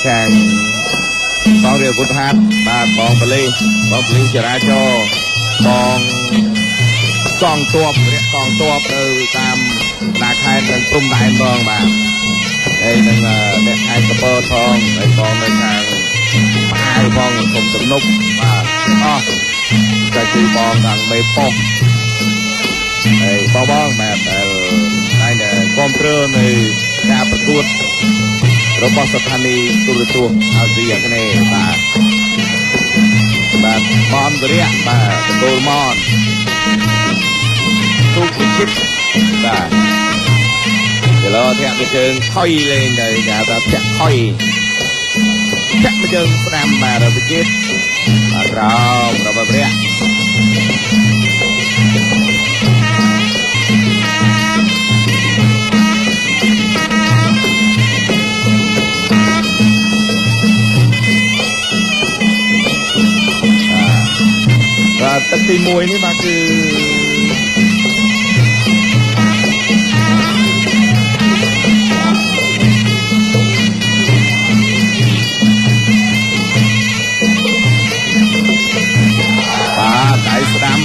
ខាងបងរៀបពុទ្ធហាត់បាទបងបលីចរាចរបងកងទ័ពរយៈកងទ័ពទៅតាមបណ្ដាខេត្តនិងព្រំដែនបងបាទហើយនឹងអ្នកខេត្តកំពតផងហើយបងនៅខាងមហាយផងគុំទំនប់បាទអស់តែគឺបងខាងមេប៉ុស្តិ៍ហើយបងបាទហើយគ្រប់គ្រងនៅការប្រកួតរបស់ស្ថានីយ៍ទូរទស្សន៍អាស៊ីអាគ្នេយ៍បាទមនរៈបាទតកូលមនទូកវិជិតបាទចលោធាក់កជើងខុយលេងទៅគេថាធាក់ខុយធាក់មួយជើងស្ដាំបាទវិជិតបាទក្រោមរបស់ព្រះទឹកទី1នេះបាទគឺបាទដៃស្ដាំ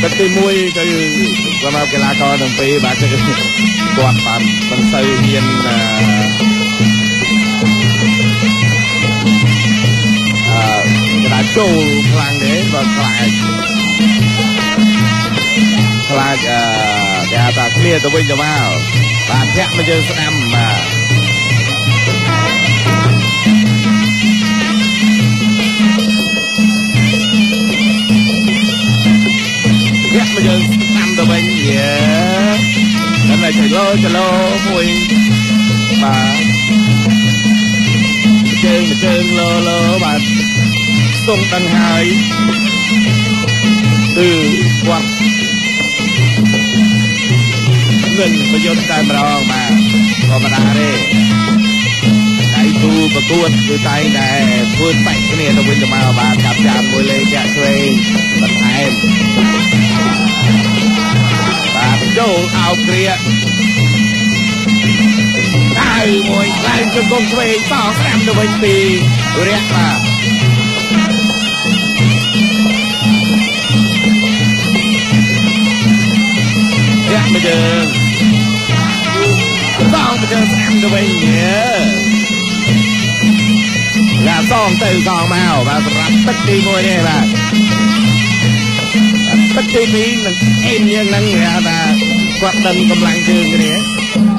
ទឹកទី1គឺសម្រាប់កីឡាករទាំងពីរបាទគឺគាត់បានមិនសូវមានកដាចូលខ្លាំងទេបាទខ្លាចគេថាឃ្លាទៅវិញទៅមកបាទធាក់មកយើងស្ដាំបាទធាក់មកយើងស្ដាំទៅវិញតែចលោមួយបាទជើងលោបាទស្ទង់ដឹងហើយគឺគាត់នឹងប្រយុទ្ធតែម្ដងបាទធម្មតាទេដៃគូប្រកួតគឺតែងតែធ្វើបែកគ្នាទៅវិញទៅមកបាទចាប់ចានមួយលេងចាក់ឆ្វេងបន្ថែមបាទចូលអោបគ្រាដៃមួយឡើងជង្គង់ឆ្វេងតស្ដាំទៅវិញពីរយៈបាទរយៈមកយើងតមកយើងស្ដាំទៅវិញឡាសងទៅសងមកបាទសម្រាប់ទឹកទី1នេះបាទទឹកទី2នឹងអេមយ៉ាងហ្នឹងគេថាគាត់ដឹងកម្លាំងជើងគ្នា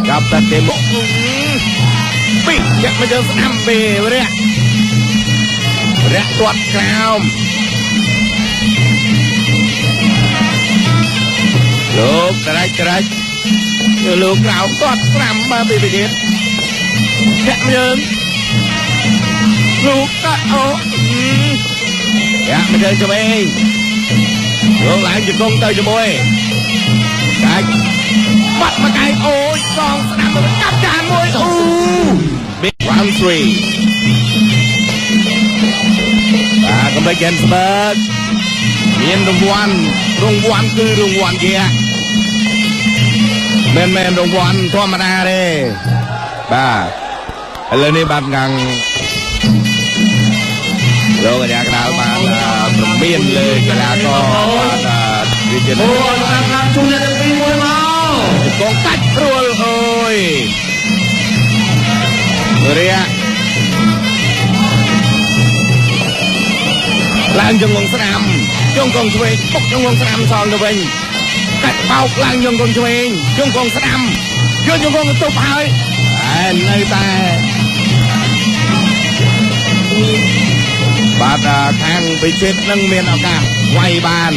ចាប់ទឹកទី1ពីចាក់មកយើងស្ដាំពីរយៈទាត់ក្រោមលោកក្រាច់លោកក្រោមទាត់ស្ដាំបាទពីទៀតចាក់មកយើងលោកកាត់អូចាក់មកយើងទៅវិញលោកឡើងជង្គង់ទៅជាមួយកាច់បាត់មកកែអូយសងស្ដាំទៅកាប់ចានមួយអូ Big round 3 បាទកំឡុង Gensberg មានរង្វាន់គឺរង្វាន់ជាមិនមែនរង្វាន់ធម្មតាទេបាទឥឡូវនេះបាទងាំងលោកអាចារ្យក្តៅបានប្រមានលើកីឡាករបាទវិជាអូតាមជួនអ្នកទាំងពីរមួយមកកងកាច់ព្រួលអូយរាឡើងជង្គង់ស្ដាំជង្គង់ឆ្វេងបុកជង្គង់ស្ដាំសងទៅវិញកាច់បោកឡើងជង្គង់ឆ្វេងជង្គង់ស្ដាំយកជង្គង់ទៅទប់ហើយតែនៅតែបាទខាងវិជិតនឹងមានឱកាសវាយបាន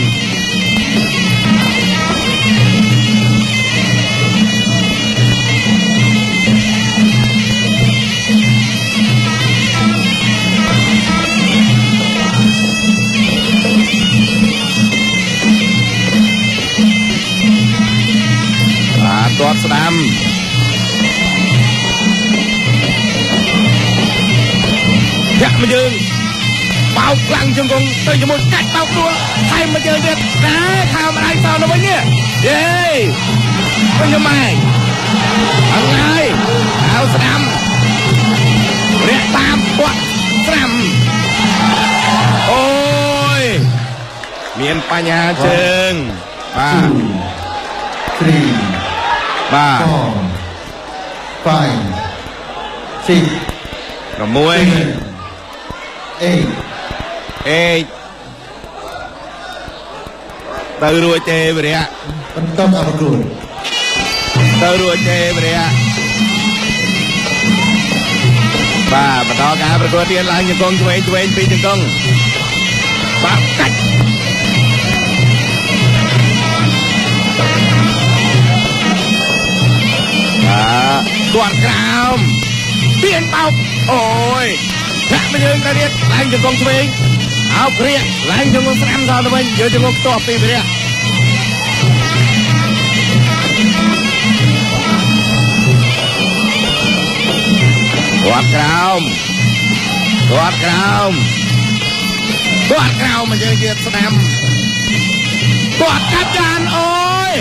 ទាត់ស្ដាំចាក់មកយើងបោកខ្លាំងជង្គង់ទៅជាមួយកាច់បោកដួលថែមមកយើងទៀតតែខាងម្ដាយតទៅវិញនេះយេ វិញមកអង្ហើយហៅស្ដាំរះតាមគាត់ស្ដាំអូយមានបញ្ហាជើងបាទបាទទៅរួចទេវរៈបន្តការប្រកួតទៅរួចទេវរៈបាទបន្តការប្រកួតទៀតឡើងជង្គង់ឆ្វេងពីជង្គង់បាទកាច់គាត់ក្រោមទៀនបោកអូយចាក់មកយើងទៅទៀតឡើងជង្គង់ឆ្វេងអោបព្រាកឡើងជង្គង់ស្ដាំដល់ទៅវិញយកជង្គង់ខ្ទាស់ពីព្រាកគាត់ក្រោមមកយើងទៀតស្ដាំគាត់កាប់ចានអូយ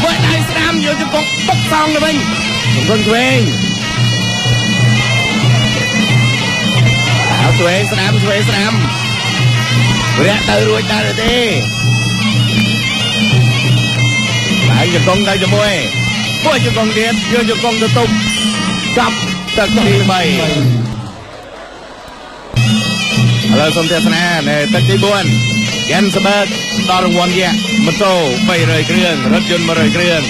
បើដៃស្ដាំយកជង្គង់បុកសងទៅវិញជង្គង់ឆ្វេងឆ្វេងស្ដាំព្រាក់ទៅរួចដែរទេឡើងជង្គង់ទៅជាមួយពួកជង្គង់ទៀតយកជង្គង់ទៅទប់ចាប់ទឹកទី3ឥឡូវសូមទស្សនានៅទឹកទី4 Gensberg ដល់រង្វាន់យក្សម៉ូតូ300គ្រឿងរថយន្ត100គ្រឿង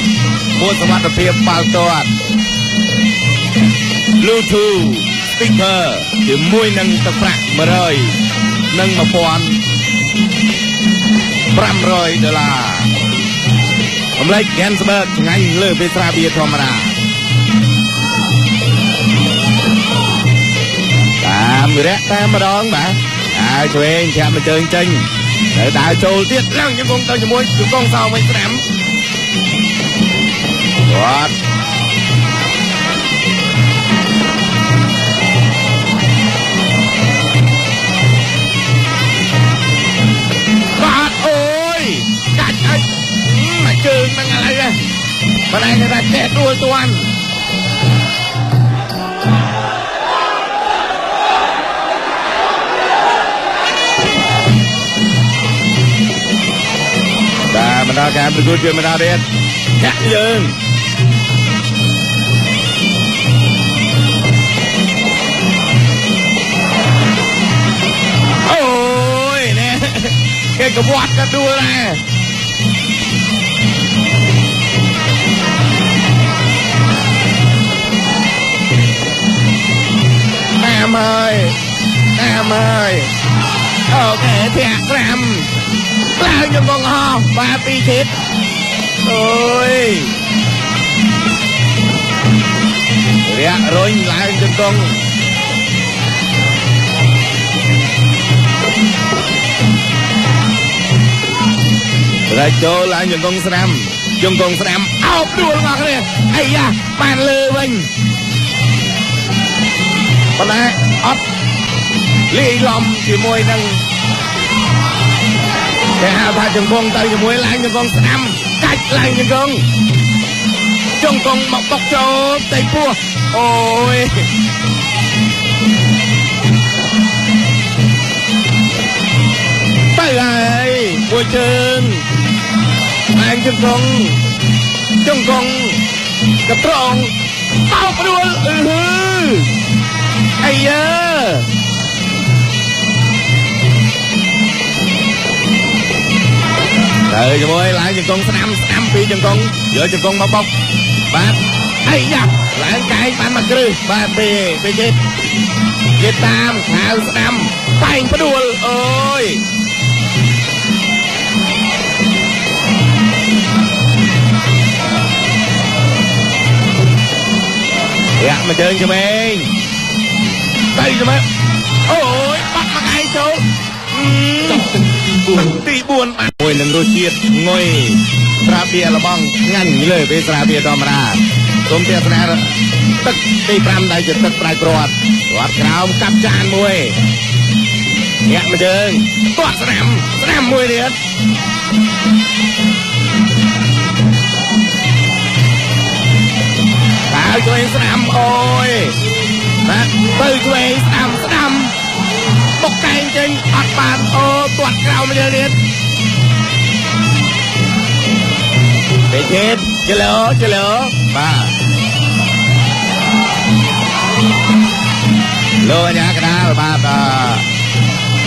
ពួនសុវត្ថិភាពបាល់ទាត់ Bluetooth speaker ជាមួយនឹងទឹកប្រាក់100និង$1,500អំឡេច Gensberg ឆ្ងាញ់លើពេលស្រាបៀរធម្មតាតាមរយៈតាមម្ដងបាទហើយឆ្វេងចាក់មកជើងចេញទៅដើរចូលទៀតឡើងជង្គង់ទៅជាមួយជង្គង់សោវិញស្ដាំគាត់បាទអូយកាច់ឲ្យមកជើងហ្នឹងឥឡូវបណ្ដាញថាចេះដួលទាន់បណ្ដាការប្រកួតជាបណ្ដាទៀតចាក់យើងអូយណែគេកវាត់ក៏ដួលដែរតាមហើយអូខេធាក់5ឡើងជង្គង់ហោះបាទពីរទៀតអូយរាក់រុញឡើងជង្គង់រែកចូលឡើងជង្គង់ស្ដាំអោបដួលមកគ្នាអាយ៉ាបានលើវិញប៉ុន្តែអត់លាយឡំជាមួយនឹងគេហៅថាជង្គង់ទៅជាមួយឡើងជង្គង់ស្ដាំកាច់ឡើងជង្គង់មកបុកចូលទៅពោះអូយទៅហើយមួយជើងឡើងជង្គង់កត្រងបោកព្រួលអាយ៉ាទៅជាមួយឡើងជង្គង់ស្ដាំពីជង្គង់យកជង្គង់មកបុកបាទអាយ៉ាឡើងកាយបានមកគ្រឹះបាទពេលគេតាមខៅស្ដាំបែងផ្ដួលអូយរាក់មកជើងឆ្វេងទៅជាមួយអូយបាត់មកឯងចូលទី4បាទមួយនឹងរសជាតិងុយស្រាបៀរលបងឆ្ងាញ់លើពេលស្រាបៀរធម្មតាសូមទស្សនាទឹកទី5ដែលជាទឹកប្រៃព្រាត់ក្រោមកាប់ចានមួយញាក់មកជើងទាត់ស្ដាំមួយទៀត ช่วยสนามโอ้ยนะตื่นช่วยสนามตกใจจริงอัดปานโอ้ตรวจเราไม่ได้เรียนไปเช็ดเจริญบ้าโลnhá cái đó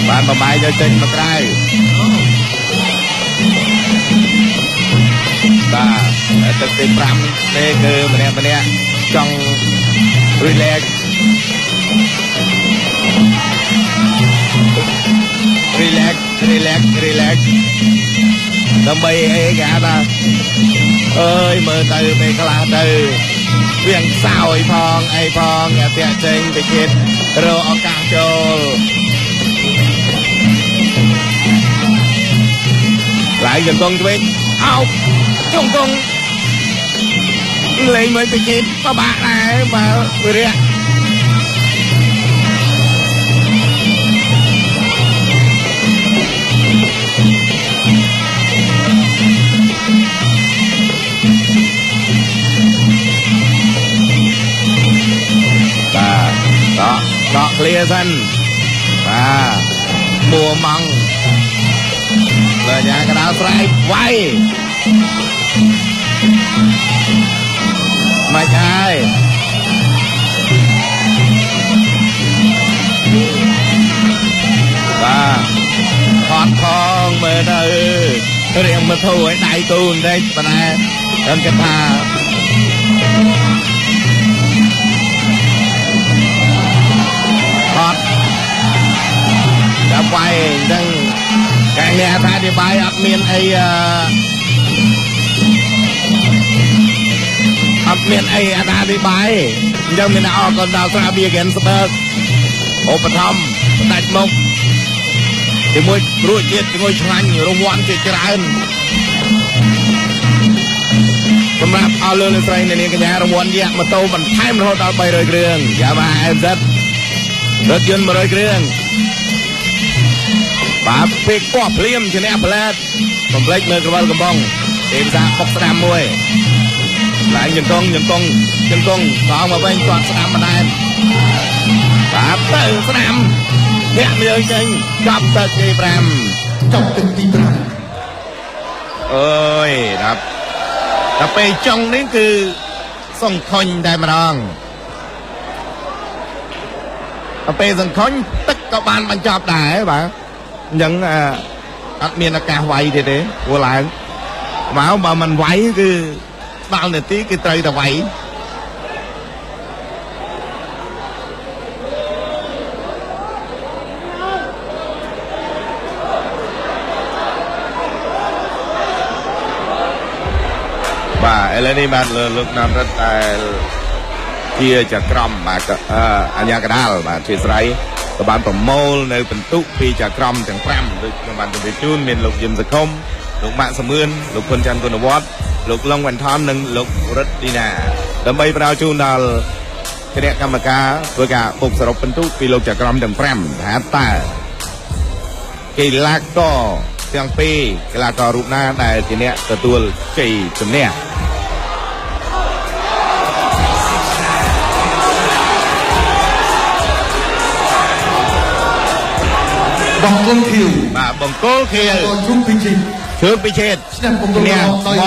bạn bà máy cho chân một cái bà thực hiện ram đây cứ bên này trong relax đâm bay ấy gã ta ơi mơ từ về cái là từ viên sao ai phong nhà tiệt trên bị chết rồi ở cảng châu lại gần con tuyết ao trong con lấy mới bị chết các bạn này mà vừa đi đó clear dân và mùa măng lời nhà cái đá strike quay mày ai và hot con mơ đời riêng mà thôi đại tuôn đây bạn này đơn cái thà hot đã quay đang cái này ta đi bay admin ấy admin ấy ta đi bay nhưng mình nào còn đào ra bia gần sắp ô bật thầm đại mông thì môi ruột chết thì ngôi chăng rung quan chết ra hơnสำหรับเอาเรื่องในในนี้กันยารางวัลแยกมาโตมันไทม์รถเอาไปเลยเครื่องอย่ามาเอ็มซัดรถยนต์มาเลยเครื่องป่าเปีกป้อเพลียมชนะเพลดผมเล็กเลยกระบาลกระบองเต็มสะปกสนามมวยหลายยังกงสองมาเป็นกอดสนามมาได้ป่าเติร์สนามแค่ไม่เลยจริงจับตึกตีแปมเอ้ยครับแต่ไปจังนี่คือส่งคนได้มาลองแต่ไปส่งคนตึกกบาลมันจับได้ป่ะยังอัดเมียนอากาศไวเด็ดๆวัวหลานmà mình quậy cứ bao nhiêu tí cái trời ta quậy và Eleni mà lúc nào rất là chia chặt crom mà anh nhà cái đào mà chia sẻ các bạn tổng môn nơi phần tụ vì chặt crom chẳng pram được các bạn tổng chun miền lục dìm giật không lục mạng sầm ươn lụcคนจันทร์คนวัดlục longวันทอนหนึ่งlụcรัตดีนาดำไปประชาชนดอลคณะกรรมการตัวกาปกสรุปเป็นตู้ปีลกจากกรมดังแปมหาตากีฬาก็เสียงปีกีฬาก็รูปหน้าแต่ทีเนี้ยตัวกีจุดเนี้ยบองโกลคิว บองโกลคิว ชุมพิชิต Thưa Phi Chết,